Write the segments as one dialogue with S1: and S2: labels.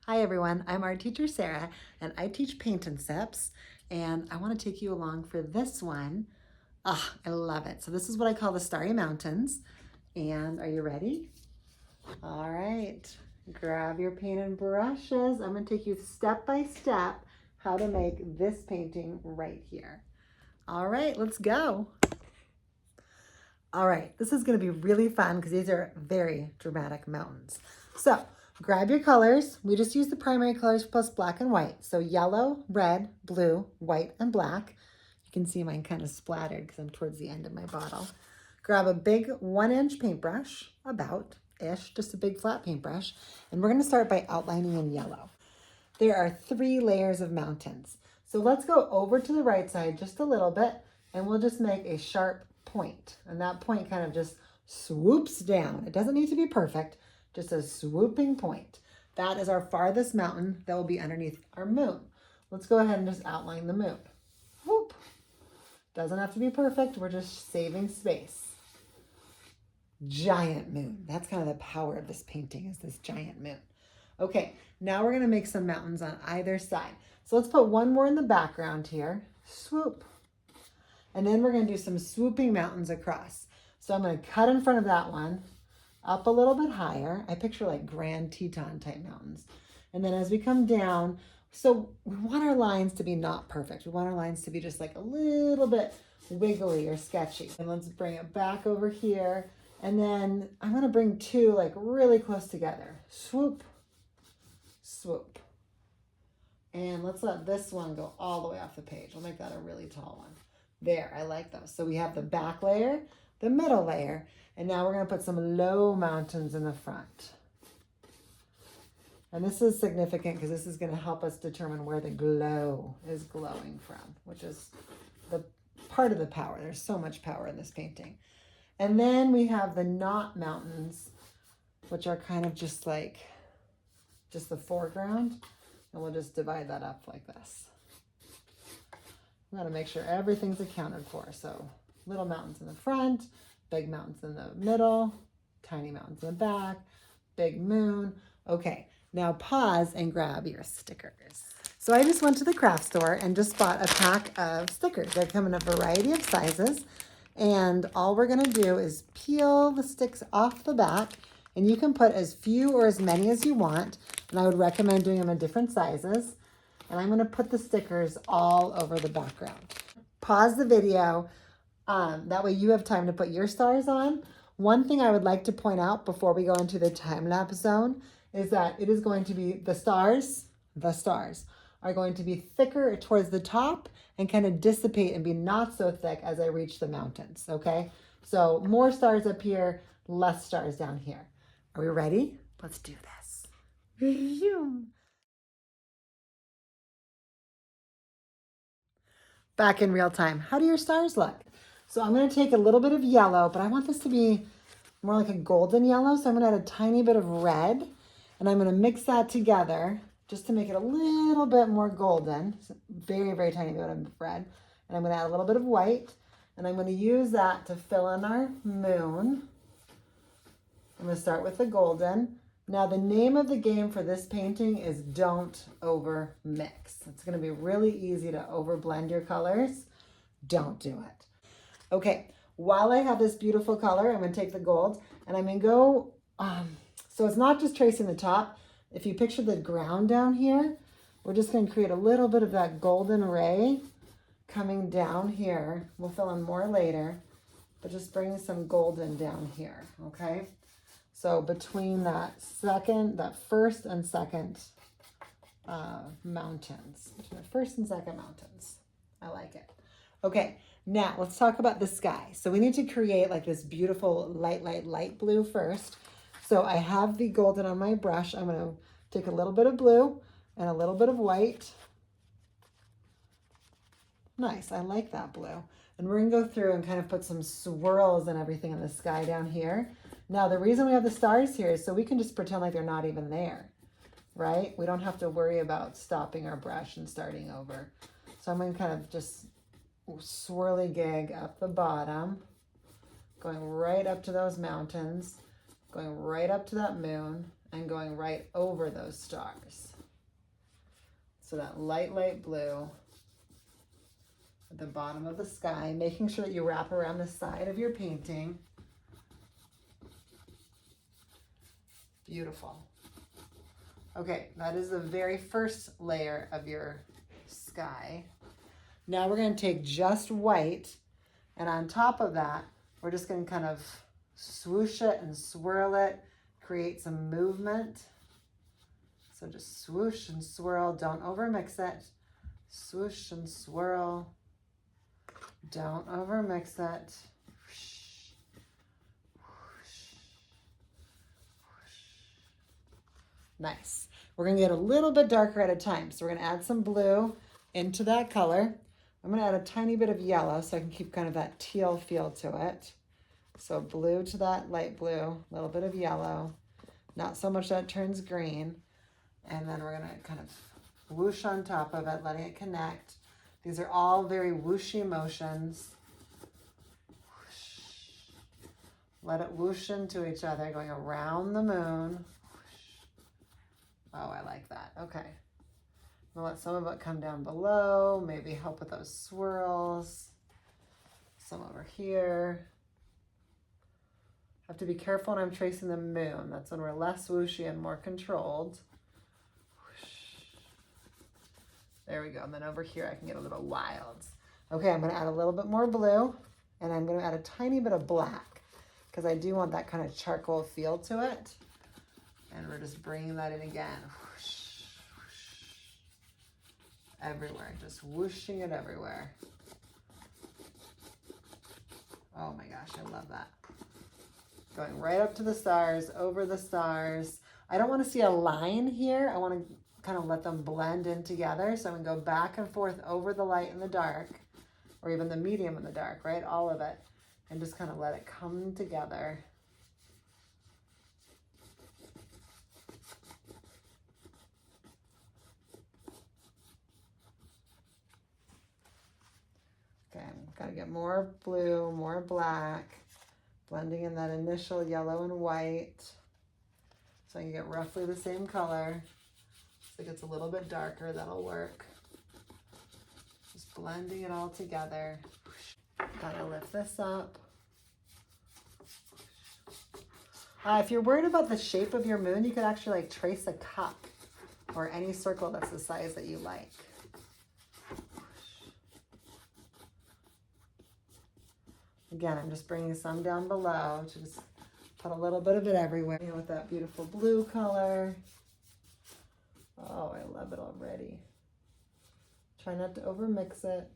S1: Hi everyone, I'm art teacher Sarah and I teach Paint and Sips and I want to take you along for this one. I love it. So this is what I call the Starry Mountains. And are you ready? All right, grab your paint and brushes. I'm going to take you step by step how to make this painting right here. All right, let's go. All right, this is going to be really fun because these are very dramatic mountains. So grab your colors. We just use the primary colors plus black and white. So yellow, red, blue, white, and black. You can see mine kind of splattered because I'm towards the end of my bottle. Grab a big 1-inch paintbrush, about-ish, just a big flat paintbrush. And we're going to start by outlining in yellow. There are 3 layers of mountains. So let's go over to the right side just a little bit and we'll just make a sharp point. And that point kind of just swoops down. It doesn't need to be perfect, just a swooping point. That is our farthest mountain that will be underneath our moon. Let's go ahead and just outline the moon. Whoop. Doesn't have to be perfect. We're just saving space. Giant moon. That's kind of the power of this painting, is this giant moon. Okay, now we're gonna make some mountains on either side. So let's put one more in the background here. Swoop. And then we're gonna do some swooping mountains across. So I'm gonna cut in front of that one, up a little bit higher. I picture like Grand Teton type mountains. And then as we come down, so we want our lines to be not perfect. We want our lines to be just like a little bit wiggly or sketchy. And let's bring it back over here. And then I'm gonna bring 2 like really close together. Swoop, swoop. And let's let this one go all the way off the page. I'll make that a really tall one. There, I like those. So we have the back layer, the middle layer, and now we're gonna put some low mountains in the front. And this is significant because this is gonna help us determine where the glow is glowing from, which is the part of the power. There's so much power in this painting. And then we have the not mountains, which are kind of just like, just the foreground. And we'll just divide that up like this. We gotta make sure everything's accounted for. So little mountains in the front, big mountains in the middle, tiny mountains in the back, big moon. Okay, now pause and grab your stickers. So I just went to the craft store and just bought a pack of stickers. They come in a variety of sizes. And all we're gonna do is peel the sticks off the back, and you can put as few or as many as you want. And I would recommend doing them in different sizes. And I'm gonna put the stickers all over the background. Pause the video. That way you have time to put your stars on. One thing I would like to point out before we go into the time-lapse zone is that it is going to be the stars are going to be thicker towards the top and kind of dissipate and be not so thick as I reach the mountains, okay? So more stars up here, less stars down here. Are we ready? Let's do this. Back in real time. How do your stars look? So I'm gonna take a little bit of yellow, but I want this to be more like a golden yellow. So I'm gonna add a tiny bit of red and I'm gonna mix that together just to make it a little bit more golden. So very, very tiny bit of red. And I'm gonna add a little bit of white and I'm gonna use that to fill in our moon. I'm gonna start with the golden. Now the name of the game for this painting is don't over mix. It's gonna be really easy to over blend your colors. Don't do it. Okay, while I have this beautiful color, I'm gonna take the gold and I'm gonna go, so it's not just tracing the top. If you picture the ground down here, we're just gonna create a little bit of that golden ray coming down here. We'll fill in more later, but just bring some golden down here, okay? So between that first and second mountains, between the first and second mountains. I like it. Okay, now let's talk about the sky. So we need to create like this beautiful light blue first. So I have the golden on my brush. I'm gonna take a little bit of blue and a little bit of white. Nice, I like that blue. And we're gonna go through and kind of put some swirls and everything in the sky down here. Now, the reason we have the stars here is so we can just pretend like they're not even there, right? We don't have to worry about stopping our brush and starting over. So I'm gonna kind of just swirly gig up the bottom, going right up to those mountains, going right up to that moon, and going right over those stars. So that light blue at the bottom of the sky, making sure that you wrap around the side of your painting. Beautiful. Okay, that is the very first layer of your sky. Now we're going to take just white, and on top of that, we're just going to kind of swoosh it and swirl it, create some movement. So just swoosh and swirl, don't overmix it. Swoosh and swirl, don't overmix it. Nice. We're going to get a little bit darker at a time. So we're going to add some blue into that color. I'm going to add a tiny bit of yellow so I can keep kind of that teal feel to it. So blue to that light blue, a little bit of yellow, not so much that it turns green. And then we're going to kind of whoosh on top of it, letting it connect. These are all very whooshy motions. Whoosh. Let it whoosh into each other, going around the moon. Oh, I like that. Okay. We'll let some of it come down below, maybe help with those swirls. Some over here. Have to be careful when I'm tracing the moon. That's when we're less whooshy and more controlled. There we go. And then over here, I can get a little wild. Okay, I'm going to add a little bit more blue, and I'm going to add a tiny bit of black because I do want that kind of charcoal feel to it. And we're just bringing that in again. Whoosh, whoosh. Everywhere, just whooshing it everywhere. Oh my gosh, I love that. Going right up to the stars, over the stars. I don't want to see a line here. I want to kind of let them blend in together. So I'm going to go back and forth over the light and the dark, or even the medium and the dark, right? All of it. And just kind of let it come together. Okay, got to get more blue, more black, blending in that initial yellow and white. So I can get roughly the same color. So it gets a little bit darker, that'll work. Just blending it all together. Gotta lift this up. If you're worried about the shape of your moon, you could actually like trace a cup or any circle that's the size that you like. Again, I'm just bringing some down below to just put a little bit of it everywhere. You know, with that beautiful blue color. Oh, I love it already. Try not to overmix it.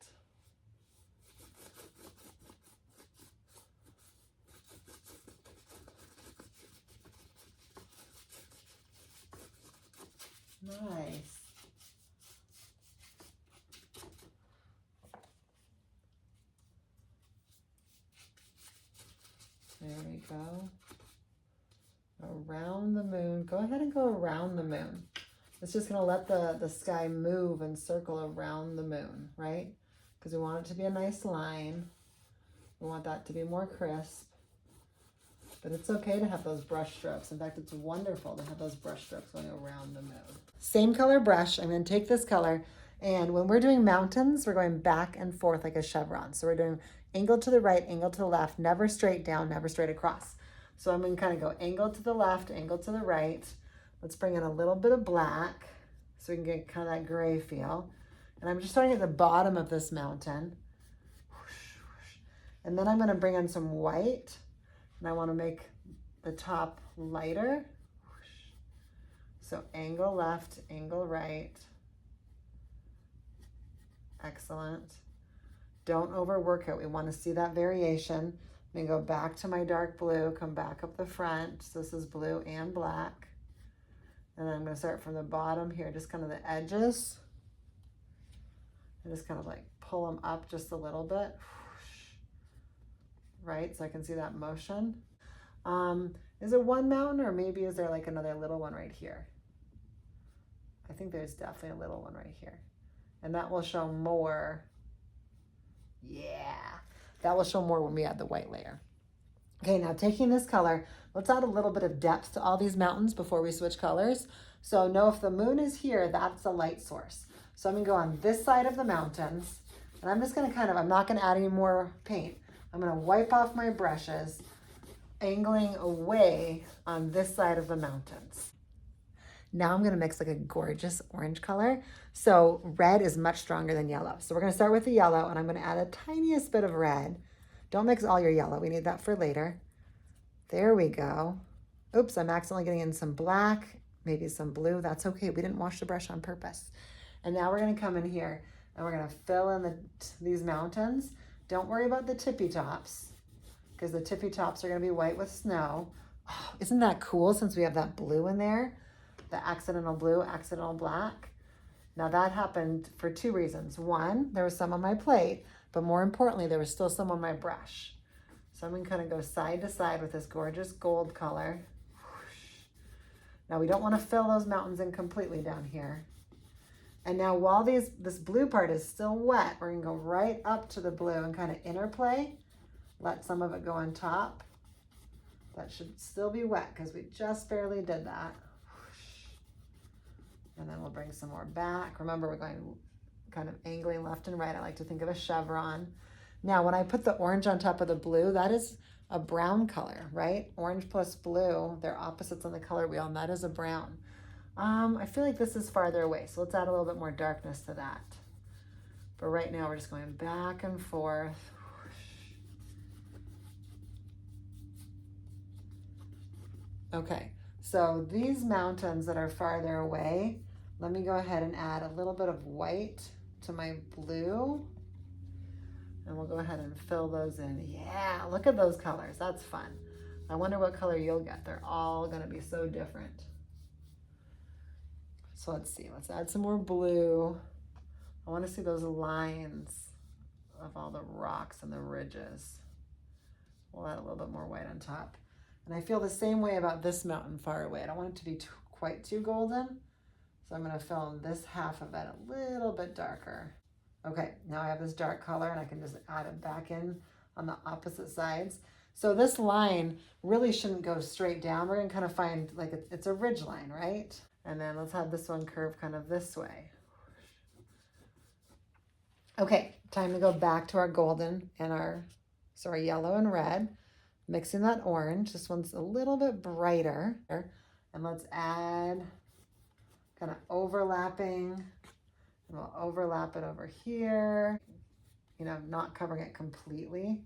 S1: Nice. There we go. Around the moon. Go ahead and go around the moon. It's just going to let the sky move and circle around the moon, right? Because we want it to be a nice line. We want that to be more crisp. But it's okay to have those brush strokes. In fact, it's wonderful to have those brush strokes going around the moon. Same color brush. I'm going to take this color. And when we're doing mountains, we're going back and forth like a chevron. So we're doing angle to the right, angle to the left, never straight down, never straight across. So I'm going to kind of go angle to the left, angle to the right. Let's bring in a little bit of black so we can get kind of that gray feel. And I'm just starting at the bottom of this mountain. And then I'm going to bring in some white. And I want to make the top lighter. So angle left, angle right. Excellent. Don't overwork it. We want to see that variation. Then go back to my dark blue, come back up the front. So this is blue and black. And then I'm going to start from the bottom here, just kind of the edges. And just kind of like pull them up just a little bit. Right, so I can see that motion. Is it one mountain, or maybe is there like another little one right here? I think there's definitely a little one right here. And that will show more. Yeah, that will show more when we add the white layer. Okay, now taking this color, let's add a little bit of depth to all these mountains before we switch colors. So know if the moon is here, that's a light source. So I'm gonna go on this side of the mountains, and I'm just gonna I'm not gonna add any more paint. I'm gonna wipe off my brushes, angling away on this side of the mountains. Now I'm gonna mix like a gorgeous orange color. So red is much stronger than yellow. So we're gonna start with the yellow, and I'm gonna add a tiniest bit of red. Don't mix all your yellow, we need that for later. There we go. Oops, I'm accidentally getting in some black, maybe some blue. That's okay, we didn't wash the brush on purpose. And now we're gonna come in here and we're gonna fill in these mountains. Don't worry about the tippy tops, because the tippy tops are gonna be white with snow. Oh, isn't that cool since we have that blue in there? The accidental blue, accidental black. Now that happened for two reasons. One, there was some on my plate, but more importantly, there was still some on my brush. So I'm gonna kind of go side to side with this gorgeous gold color. Now we don't wanna fill those mountains in completely down here. And now while this blue part is still wet, we're gonna go right up to the blue and kind of interplay. Let some of it go on top. That should still be wet because we just barely did that. And then we'll bring some more back. Remember, we're going kind of angling left and right. I like to think of a chevron. Now, when I put the orange on top of the blue, that is a brown color, right? Orange plus blue, they're opposites on the color wheel, and that is a brown. I feel like this is farther away, so let's add a little bit more darkness to that. But right now, we're just going back and forth. Okay, so these mountains that are farther away, let me go ahead and add a little bit of white to my blue. And we'll go ahead and fill those in. Yeah, look at those colors. That's fun. I wonder what color you'll get. They're all gonna be so different. So let's see, let's add some more blue. I wanna see those lines of all the rocks and the ridges. We'll add a little bit more white on top. And I feel the same way about this mountain far away. I don't want it to be quite too golden. So I'm gonna fill in this half of it a little bit darker. Okay, now I have this dark color and I can just add it back in on the opposite sides. So this line really shouldn't go straight down. We're gonna kind of find like it's a ridge line, right? And then let's have this one curve kind of this way. Okay, time to go back to our golden and our yellow and red. Mixing that orange. This one's a little bit brighter. And let's add kind of overlapping. And we'll overlap it over here. You know, not covering it completely.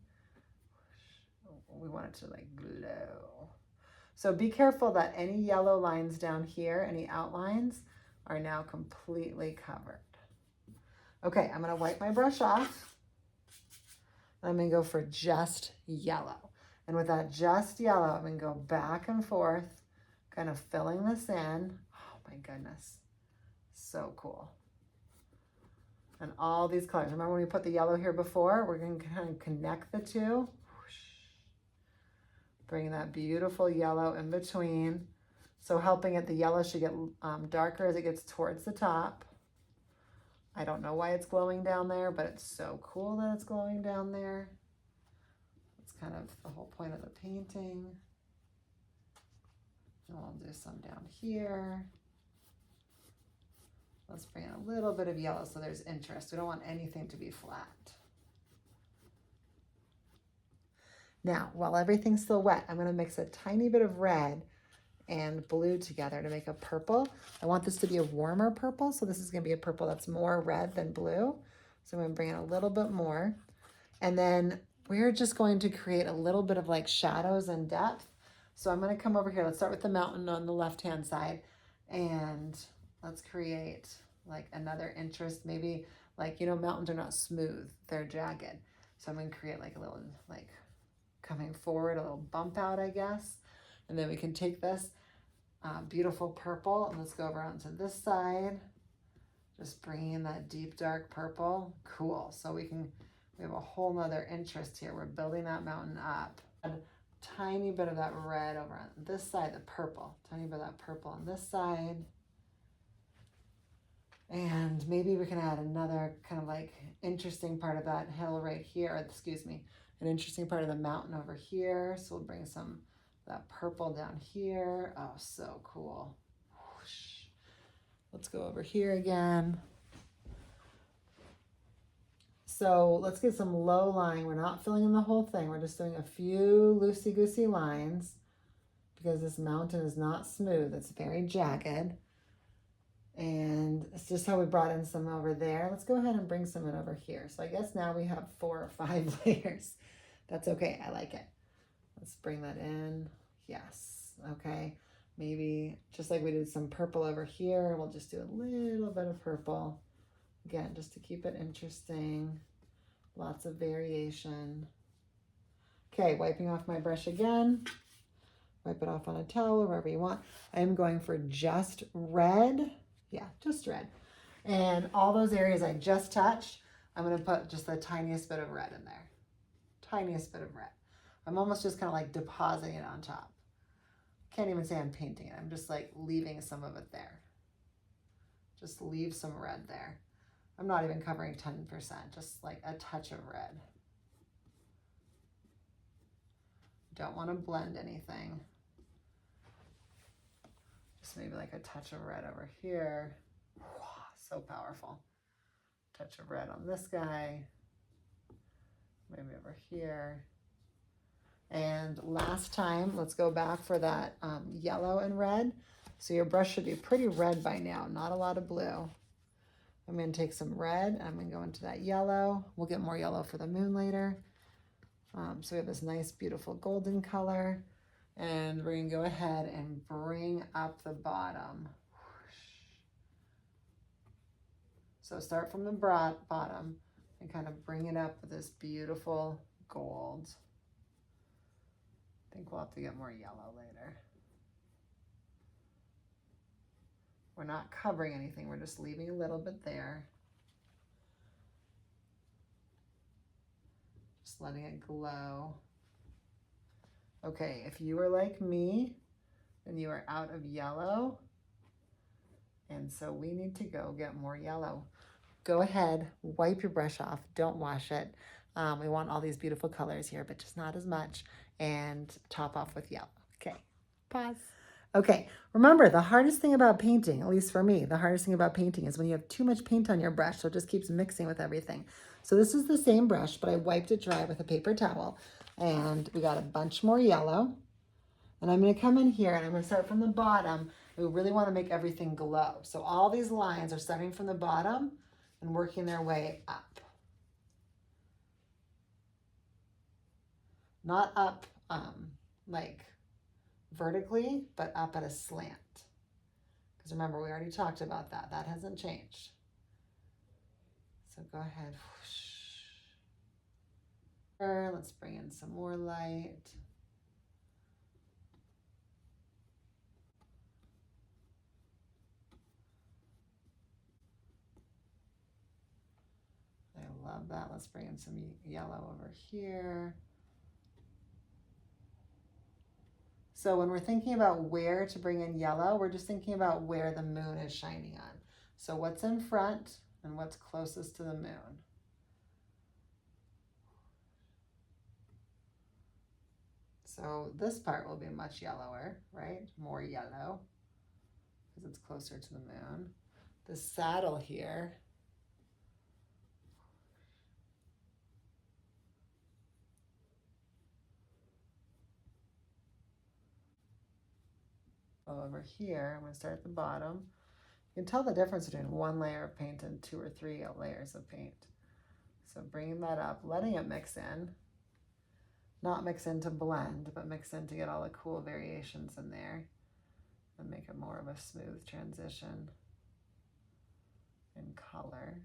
S1: We want it to like glow. So be careful that any yellow lines down here, any outlines, are now completely covered. Okay, I'm gonna wipe my brush off. I'm gonna go for just yellow. And with that just yellow, I'm gonna go back and forth, kind of filling this in. Oh my goodness, so cool. And all these colors. Remember when we put the yellow here before? We're gonna kind of connect the two. Bring that beautiful yellow in between. So helping it, the yellow should get darker as it gets towards the top. I don't know why it's glowing down there, but it's so cool that it's glowing down there. It's kind of the whole point of the painting. And we'll do some down here. Let's bring in a little bit of yellow so there's interest. We don't want anything to be flat. Now, while everything's still wet, I'm gonna mix a tiny bit of red and blue together to make a purple. I want this to be a warmer purple, so this is gonna be a purple that's more red than blue. So I'm gonna bring in a little bit more. And then we're just going to create a little bit of like shadows and depth. So I'm gonna come over here. Let's start with the mountain on the left-hand side. And let's create like another interest. Maybe like, you know, mountains are not smooth, they're jagged. So I'm gonna create like a little like coming forward, a little bump out, I guess. And then we can take this beautiful purple and let's go over onto this side. Just bringing in that deep dark purple. Cool. So we have a whole nother interest here. We're building that mountain up. A tiny bit of that red over on this side, the purple. Tiny bit of that purple on this side. And maybe we can add another kind of like interesting part of that hill right here, excuse me, an interesting part of the mountain over here. So we'll bring some of that purple down here. Oh, so cool. Whoosh. Let's go over here again. So let's get some low lying. We're not filling in the whole thing. We're just doing a few loosey-goosey lines because this mountain is not smooth. It's very jagged. And it's just how we brought in some over there. Let's go ahead and bring some in over here. So I guess now we have 4 or 5 layers. That's okay. I like it. Let's bring that in. Yes. Okay. Maybe just like we did some purple over here, we'll just do a little bit of purple. Again, just to keep it interesting. Lots of variation. Okay, wiping off my brush again. Wipe it off on a towel or wherever you want. I am going for just red. Yeah, just red. And all those areas I just touched, I'm going to put just the tiniest bit of red in there. Tiniest bit of red. I'm almost just kind of like depositing it on top. Can't even say I'm painting it. I'm just like leaving some of it there. Just leave some red there. I'm not even covering 10%, just like a touch of red. Don't want to blend anything. Just maybe like a touch of red over here. So powerful. Touch of red on this guy. Maybe over here. And last time, let's go back for that yellow and red. So your brush should be pretty red by now, not a lot of blue. I'm going to take some red. I'm going to go into that yellow. We'll get more yellow for the moon later. So we have this nice, beautiful golden color. And we're going to go ahead and bring up the bottom. So start from the bottom and kind of bring it up with this beautiful gold. I think we'll have to get more yellow later. We're not covering anything. We're just leaving a little bit there. Just letting it glow. Okay, if you are like me, then you are out of yellow. And so we need to go get more yellow. Go ahead, wipe your brush off. Don't wash it. We want all these beautiful colors here, but just not as much. And top off with yellow. Okay, pause. Okay, remember the hardest thing about painting, at least for me, the hardest thing about painting is when you have too much paint on your brush, so it just keeps mixing with everything. So this is the same brush, but I wiped it dry with a paper towel. And we got a bunch more yellow. And I'm going to come in here and I'm going to start from the bottom. We really want to make everything glow. So all these lines are starting from the bottom and working their way up. Not up like vertically, but up at a slant. Because remember, we already talked about that. That hasn't changed. So go ahead. Let's bring in some more light. I love that. Let's bring in some yellow over here. So when we're thinking about where to bring in yellow, we're just thinking about where the moon is shining on. So what's in front and what's closest to the moon. So this part will be much yellower, right? More yellow because it's closer to the moon. The saddle here over here, I'm going to start at the bottom. You can tell the difference between one layer of paint and 2 or 3 layers of paint. So bringing that up, letting it mix in. Not mix in to blend, but mix in to get all the cool variations in there and make it more of a smooth transition in color.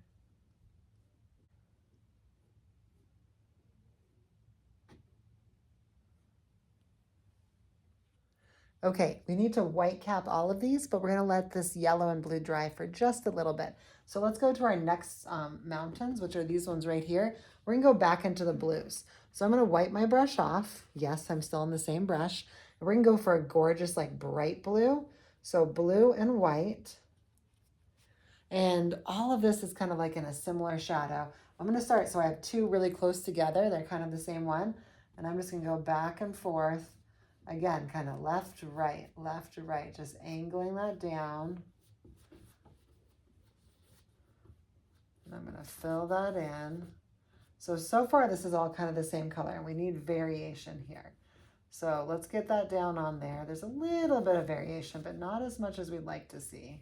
S1: Okay, we need to white cap all of these, but we're gonna let this yellow and blue dry for just a little bit. So let's go to our next mountains, which are these ones right here. We're gonna go back into the blues. So I'm gonna wipe my brush off. Yes, I'm still in the same brush. And we're gonna go for a gorgeous, like bright blue. So blue and white. And all of this is kind of like in a similar shadow. I'm gonna start, so I have 2 really close together. They're kind of the same one. And I'm just gonna go back and forth. Again, kind of left to right, just angling that down. And I'm gonna fill that in. So far this is all kind of the same color and we need variation here. So let's get that down on there. There's a little bit of variation, but not as much as we'd like to see.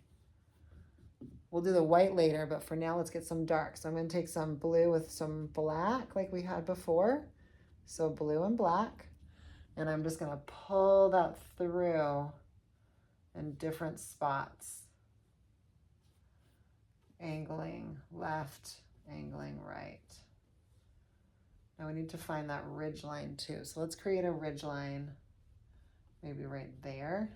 S1: We'll do the white later, but for now, let's get some dark. So I'm gonna take some blue with some black like we had before. So blue and black. And I'm just gonna pull that through in different spots. Angling left, angling right. Now we need to find that ridge line too. So let's create a ridge line, maybe right there.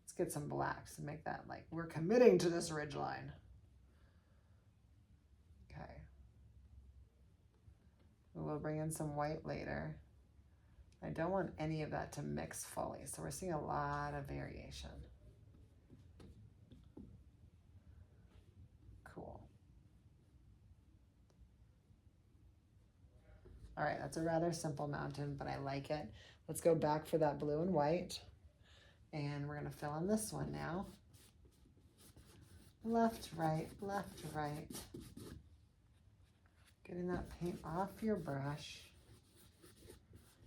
S1: Let's get some blacks and make that like, we're committing to this ridge line. Okay. We'll bring in some white later. I don't want any of that to mix fully, so we're seeing a lot of variation. Cool. All right, that's a rather simple mountain, but I like it. Let's go back for that blue and white. And we're gonna fill in this one now. Left, right, left, right. Getting that paint off your brush.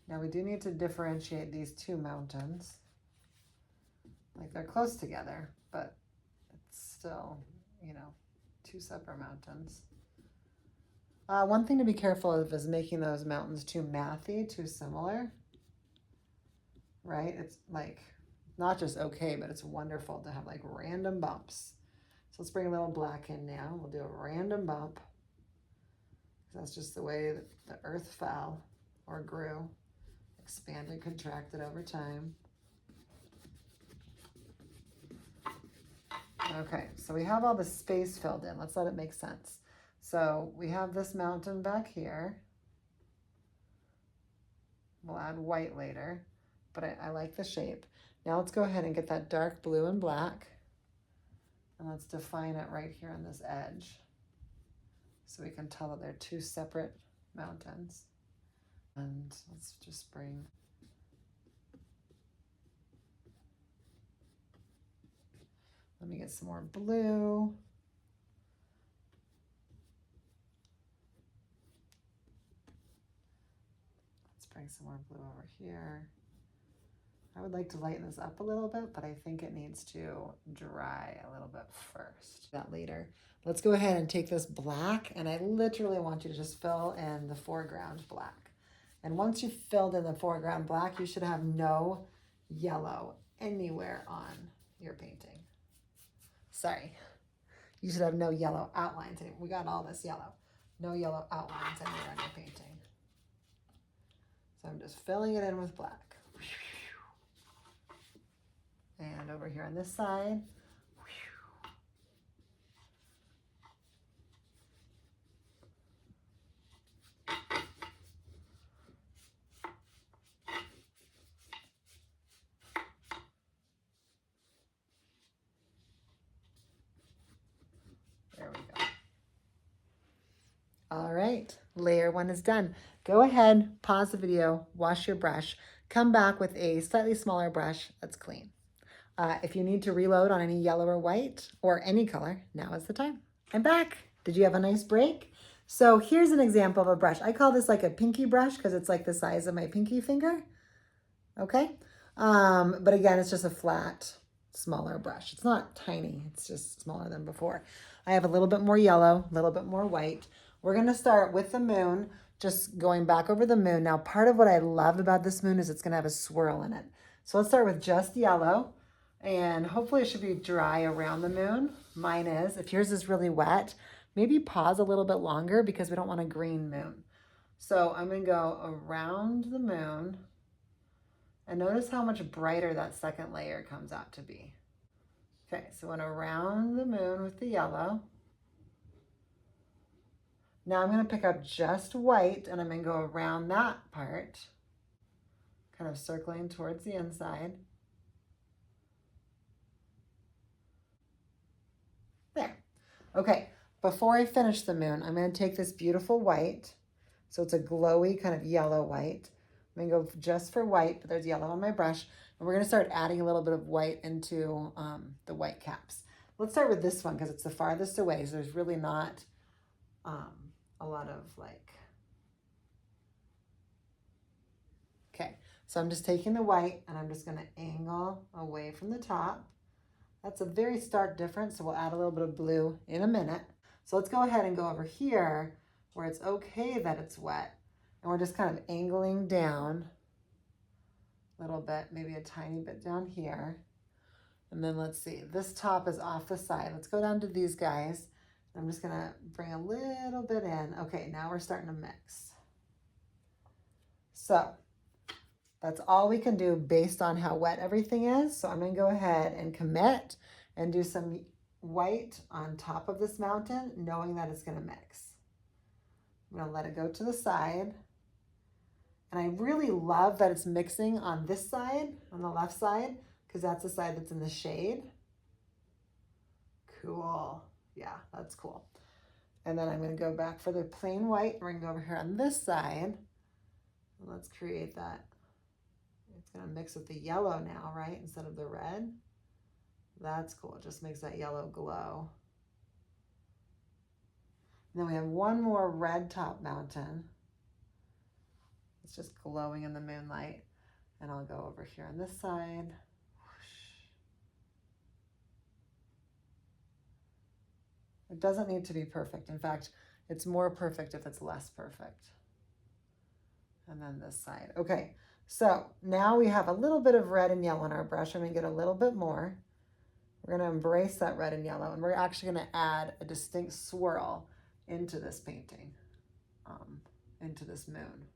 S1: Now we do need to differentiate these two mountains. Like they're close together, but it's still, you know, two separate mountains. One thing to be careful of is making those mountains too mathy, too similar, right? It's like, not just okay, but it's wonderful to have like random bumps. So let's bring a little black in now. We'll do a random bump. That's just the way that the earth fell or grew, expanded, contracted over time. Okay, so we have all the space filled in. Let's let it make sense. So we have this mountain back here. We'll add white later, but I like the shape. Now let's go ahead and get that dark blue and black, and let's define it right here on this edge so we can tell that they're two separate mountains. And let's just bring let me get some more blue. Let's bring some more blue over here. I would like to lighten this up a little bit, but I think it needs to dry a little bit first. That later. Let's go ahead and take this black, and I literally want you to just fill in the foreground black. And once you've filled in the foreground black, you should have no yellow anywhere on your painting. Sorry. You should have no yellow outlines. We got all this yellow. No yellow outlines anywhere on your painting. So I'm just filling it in with black. And over here on this side. There we go. All right, layer one is done. Go ahead, pause the video, wash your brush, come back with a slightly smaller brush that's clean. If you need to reload on any yellow or white or any color, now is the time. I'm back. Did you have a nice break? So here's an example of a brush. I call this like a pinky brush because it's like the size of my pinky finger. Okay. But again, it's just a flat, smaller brush. It's not tiny. It's just smaller than before. I have a little bit more yellow, a little bit more white. We're going to start with the moon, just going back over the moon. Now, part of what I love about this moon is it's going to have a swirl in it. So let's start with just yellow. And hopefully it should be dry around the moon. Mine is. If yours is really wet, maybe pause a little bit longer because we don't want a green moon. So I'm going to go around the moon. And notice how much brighter that second layer comes out to be. Okay, so I went around the moon with the yellow. Now I'm going to pick up just white and I'm going to go around that part, kind of circling towards the inside. There. Okay, before I finish the moon, I'm going to take this beautiful white. So it's a glowy kind of yellow white. I'm going to go just for white, but there's yellow on my brush. And we're going to start adding a little bit of white into the white caps. Let's start with this one because it's the farthest away, so there's really not a lot of like, okay, so I'm just taking the white and I'm just gonna angle away from the top. That's a very stark difference, so we'll add a little bit of blue in a minute. So let's go ahead and go over here where it's okay that it's wet, and we're just kind of angling down a little bit, maybe a tiny bit down here. And then let's see, this top is off the side. Let's go down to these guys. I'm just gonna bring a little bit in. Okay, now we're starting to mix. So that's all we can do based on how wet everything is. So I'm gonna go ahead and commit and do some white on top of this mountain, knowing that it's gonna mix. I'm gonna let it go to the side. And I really love that it's mixing on this side, on the left side, because that's the side that's in the shade. Cool. Yeah, that's cool. And then I'm going to go back for the plain white. We're going to go over here on this side. And let's create that. It's going to mix with the yellow now, right? Instead of the red. That's cool. It just makes that yellow glow. And then we have one more red top mountain. It's just glowing in the moonlight. And I'll go over here on this side. It doesn't need to be perfect. In fact, it's more perfect if it's less perfect. And then this side. Okay, so now we have a little bit of red and yellow in our brush. I'm gonna get a little bit more. We're gonna embrace that red and yellow, and we're actually gonna add a distinct swirl into this painting, into this moon.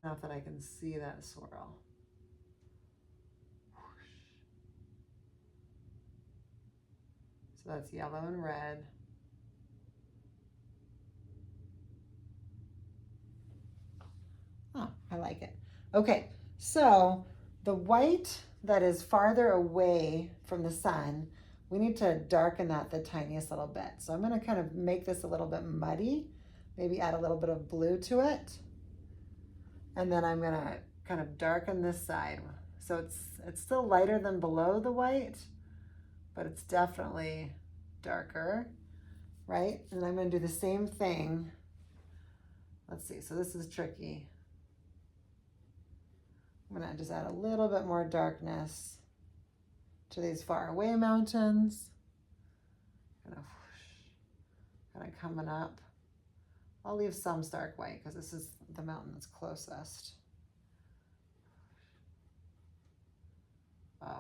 S1: Not that I can see that swirl. So that's yellow and red. Oh, I like it. Okay, so the white that is farther away from the sun, we need to darken that the tiniest little bit. So I'm gonna kind of make this a little bit muddy, maybe add a little bit of blue to it. And then I'm gonna kind of darken this side. So it's still lighter than below the white, but it's definitely darker, right? And I'm gonna do the same thing. Let's see, so this is tricky. I'm gonna just add a little bit more darkness to these far away mountains. Kind of coming up. I'll leave some stark white because this is the mountain that's closest.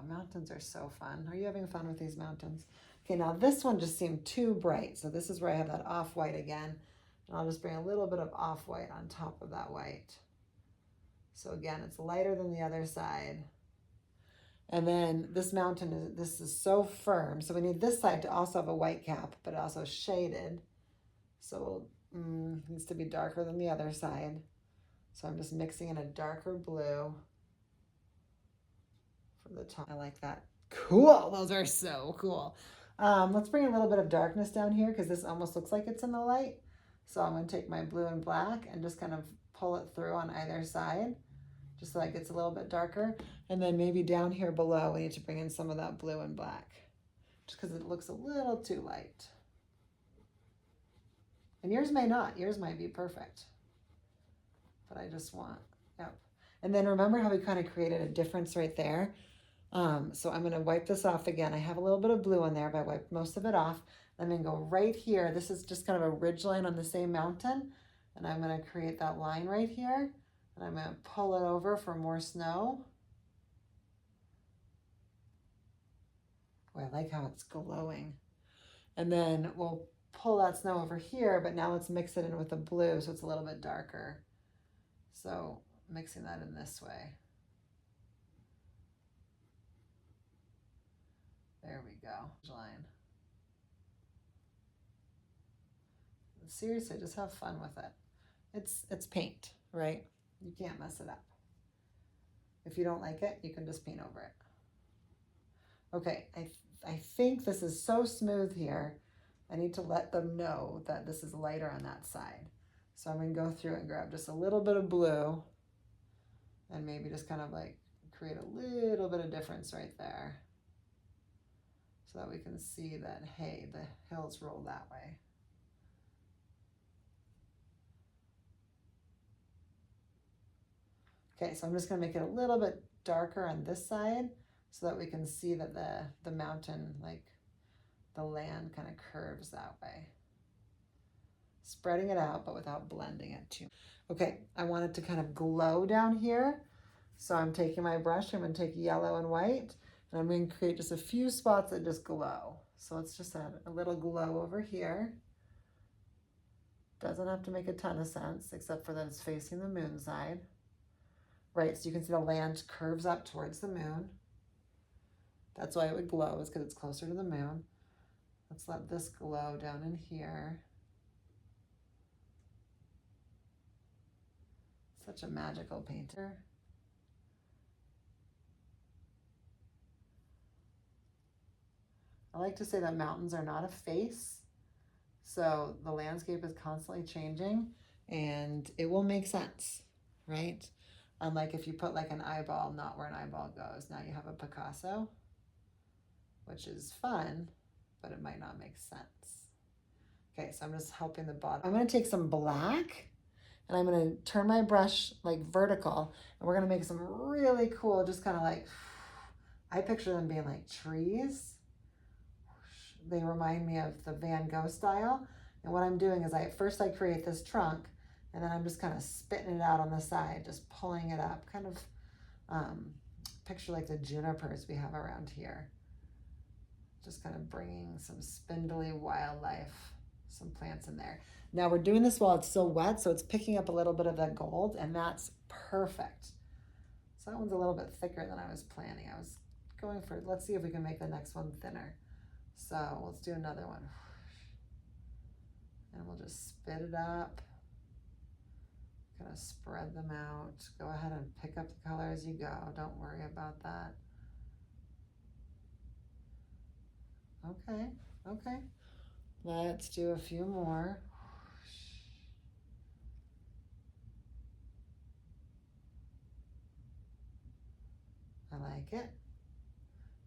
S1: Mountains are so fun. Are you having fun with these mountains? Okay, now this one just seemed too bright. So this is where I have that off-white again. And I'll just bring a little bit of off-white on top of that white. So again, it's lighter than the other side. And then this mountain, this is so firm. So we need this side to also have a white cap, but also shaded. So it needs to be darker than the other side. So I'm just mixing in a darker blue for the top. I like that. Cool. Those are so cool. Let's bring a little bit of darkness down here because this almost looks like it's in the light. So I'm going to take my blue and black and just kind of pull it through on either side, just so that it gets a little bit darker. And then maybe down here below, we need to bring in some of that blue and black, just because it looks a little too light. And yours may not. Yours might be perfect. But I just want, yep. And then remember how we kind of created a difference right there? So I'm going to wipe this off again. I have a little bit of blue in there, but I wiped most of it off. I'm going to go right here. This is just kind of a ridge line on the same mountain. And I'm going to create that line right here. And I'm going to pull it over for more snow. Boy, I like how it's glowing. And then we'll pull that snow over here, but now let's mix it in with the blue so it's a little bit darker. So mixing that in this way. There we go. Line. Seriously, just have fun with it. It's paint, right? You can't mess it up. If you don't like it, you can just paint over it. Okay, I think this is so smooth here. I need to let them know that this is lighter on that side. So I'm going to go through and grab just a little bit of blue and maybe just kind of like create a little bit of difference right there. so that we can see that, hey, the hills roll that way. Okay, so I'm just going to make it a little bit darker on this side so that we can see that the mountain, like the land, kind of curves that way. Spreading it out, but without blending it too. Okay, I want it to kind of glow down here. So I'm taking my brush, I'm going to take yellow and white, and I'm going to create just a few spots that just glow. So let's just add a little glow over here. Doesn't have to make a ton of sense, except for that it's facing the moon side. Right, so you can see the land curves up towards the moon. That's why it would glow, is because it's closer to the moon. Let's let this glow down in here. Such a magical painter. I like to say that mountains are not a face, so the landscape is constantly changing and it will make sense, right? Unlike if you put like an eyeball, not where an eyeball goes. Now you have a Picasso, which is fun, but it might not make sense. Okay, so I'm just helping the bottom. I'm gonna take some black and I'm gonna turn my brush like vertical and we're gonna make some really cool, just kind of like, I picture them being like trees. They remind me of the Van Gogh style. And what I'm doing is first I create this trunk and then I'm just kind of spitting it out on the side, just pulling it up, kind of picture like the junipers we have around here. Just kind of bringing some spindly wildlife, some plants in there. Now we're doing this while it's still wet, so it's picking up a little bit of that gold, and that's perfect. So that one's a little bit thicker than I was planning. I was going for, let's see if we can make the next one thinner. So let's do another one. And we'll just spit it up. Kind of spread them out. Go ahead and pick up the color as you go. Don't worry about that. Okay, okay. Let's do a few more. I like it.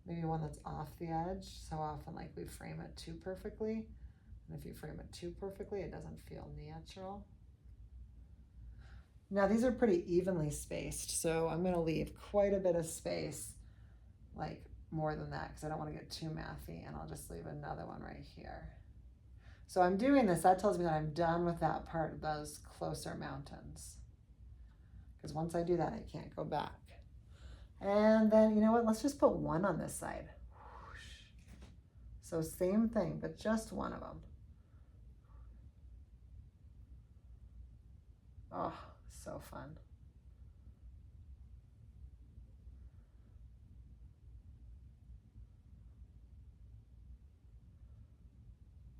S1: Maybe one that's off the edge. So often like we frame it too perfectly. And if you frame it too perfectly, it doesn't feel natural. Now these are pretty evenly spaced, so I'm gonna leave quite a bit of space, like more than that, because I don't want to get too mathy, and I'll just leave another one right here. So I'm doing this, that tells me that I'm done with that part of those closer mountains. Because once I do that, I can't go back. And then, you know what, let's just put one on this side. So same thing, but just one of them. Oh, so fun.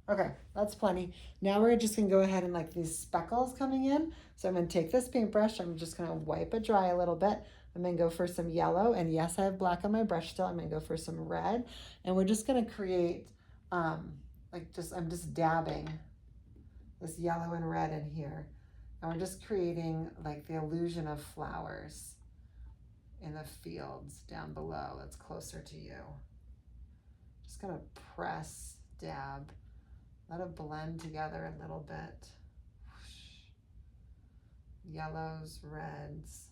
S1: Okay, that's plenty. Now we're just gonna go ahead and like these speckles coming in. So I'm gonna take this paintbrush, I'm just gonna wipe it dry a little bit. I'm gonna go for some yellow, and yes, I have black on my brush still. I'm gonna go for some red, and we're just gonna create, I'm just dabbing this yellow and red in here. And we're just creating like the illusion of flowers in the fields down below that's closer to you. Just gonna press, dab, let it blend together a little bit. Yellows, reds.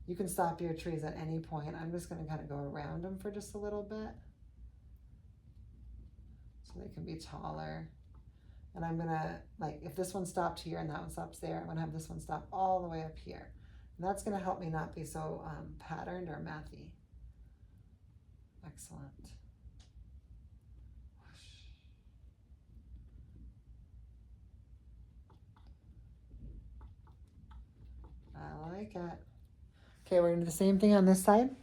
S1: You can stop your trees at any point. I'm just gonna kind of go around them for just a little bit so they can be taller. And I'm gonna, like, if this one stopped here and that one stops there, I'm gonna have this one stop all the way up here. And that's gonna help me not be so patterned or mathy. Excellent. I like it. Okay, we're gonna do the same thing on this side.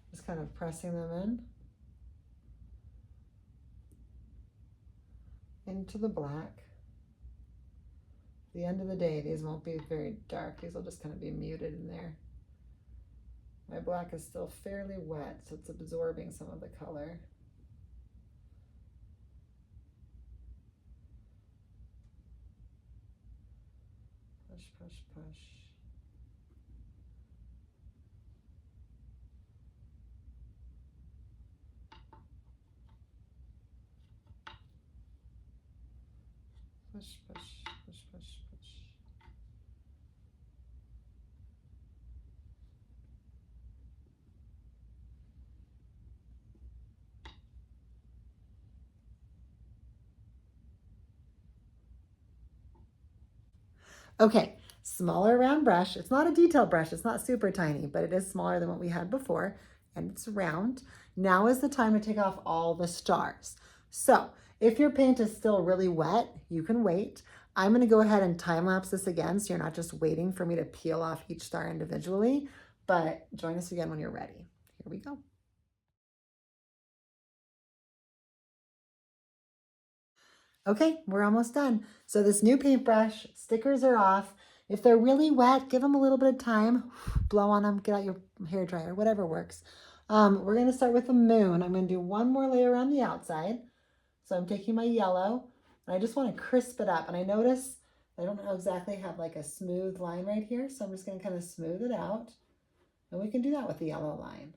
S1: Just kind of pressing them into the black. At the end of the day, these won't be very dark. These will just kind of be muted in there. My black is still fairly wet, so it's absorbing some of the color. Push, push, push. push, push, push, push, push. Okay, smaller round brush. It's not a detail brush. It's not super tiny, but it is smaller than what we had before, and it's round. Now is the time to take off all the stars. So if your paint is still really wet, you can wait. I'm gonna go ahead and time lapse this again so you're not just waiting for me to peel off each star individually, but join us again when you're ready. Here we go. Okay, we're almost done. So this new paintbrush, stickers are off. If they're really wet, give them a little bit of time, blow on them, get out your hair dryer, whatever works. We're gonna start with the moon. I'm gonna do one more layer on the outside. So I'm taking my yellow and I just wanna crisp it up. And I notice I don't exactly have like a smooth line right here. So I'm just gonna kind of smooth it out. And we can do that with the yellow line,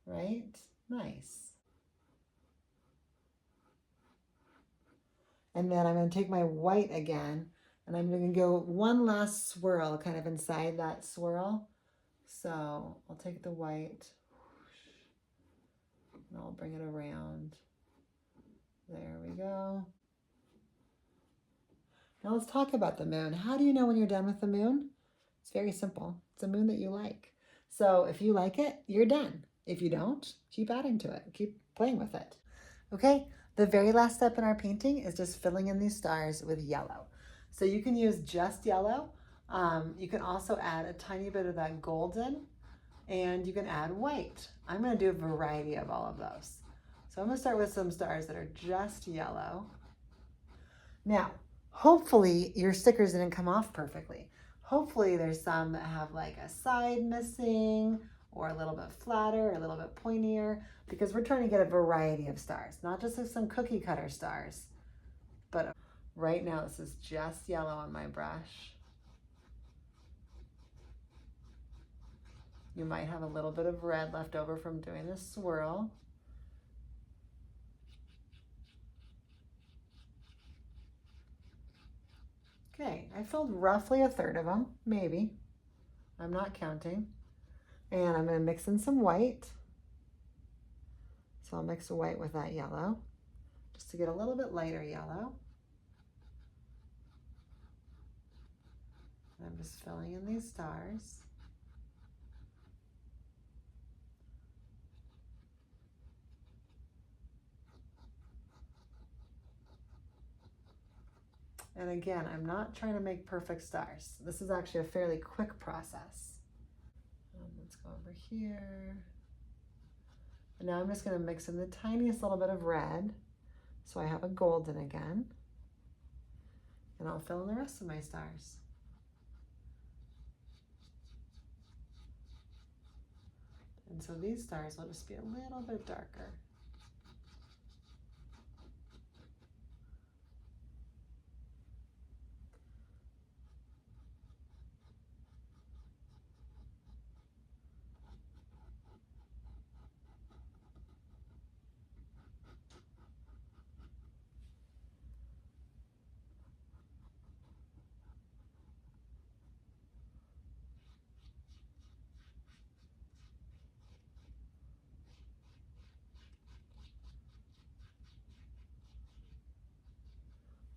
S1: right? Nice. And then I'm going to take my white again and I'm going to go one last swirl kind of inside that swirl. So I'll take the white and I'll bring it around. There we go. Now let's talk about the moon. How do you know when you're done with the moon? It's very simple. It's a moon that you like. So if you like it, you're done. If you don't, keep adding to it. Keep playing with it. Okay, the very last step in our painting is just filling in these stars with yellow. So you can use just yellow. You can also add a tiny bit of that golden and you can add white. I'm gonna do a variety of all of those. So I'm gonna start with some stars that are just yellow. Now, hopefully your stickers didn't come off perfectly. Hopefully there's some that have like a side missing or a little bit flatter, or a little bit pointier, because we're trying to get a variety of stars, not just like some cookie cutter stars. But right now this is just yellow on my brush. You might have a little bit of red left over from doing this swirl. Okay, I filled roughly a third of them, maybe. I'm not counting. And I'm going to mix in some white. So I'll mix the white with that yellow, just to get a little bit lighter yellow. And I'm just filling in these stars. And again, I'm not trying to make perfect stars. This is actually a fairly quick process. Let's go over here. And now I'm just going to mix in the tiniest little bit of red. So I have a golden again. And I'll fill in the rest of my stars. And so these stars will just be a little bit darker.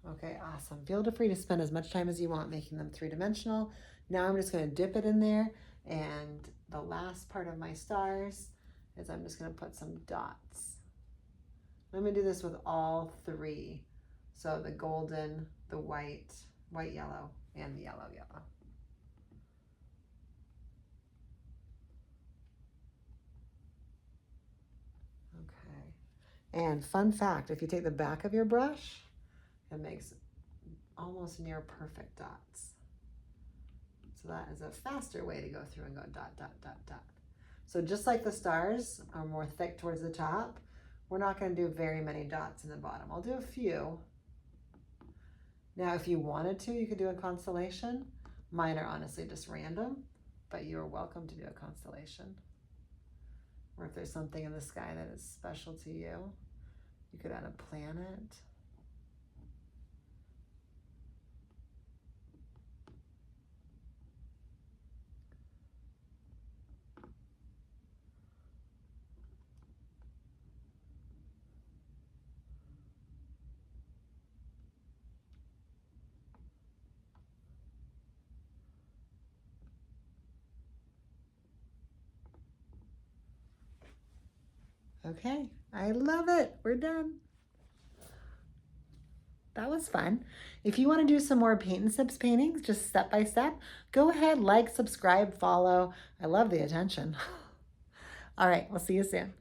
S1: Okay, awesome. Feel free to spend as much time as you want making them three-dimensional. Now I'm just going to dip it in there, and the last part of my stars is I'm just going to put some dots. I'm going to do this with all three. So the golden, the white, white yellow, and the yellow yellow. Okay. And fun fact, if you take the back of your brush, it makes almost near perfect dots. So that is a faster way to go through and go dot, dot, dot, dot. So just like the stars are more thick towards the top, we're not going to do very many dots in the bottom. I'll do a few. Now, if you wanted to, you could do a constellation. Mine are honestly just random, but you're welcome to do a constellation. Or if there's something in the sky that is special to you, you could add a planet. Okay, I love it. We're done. That was fun. If you want to do some more Paint and Sips paintings, just step by step, go ahead, like, subscribe, follow. I love the attention. All right, we'll see you soon.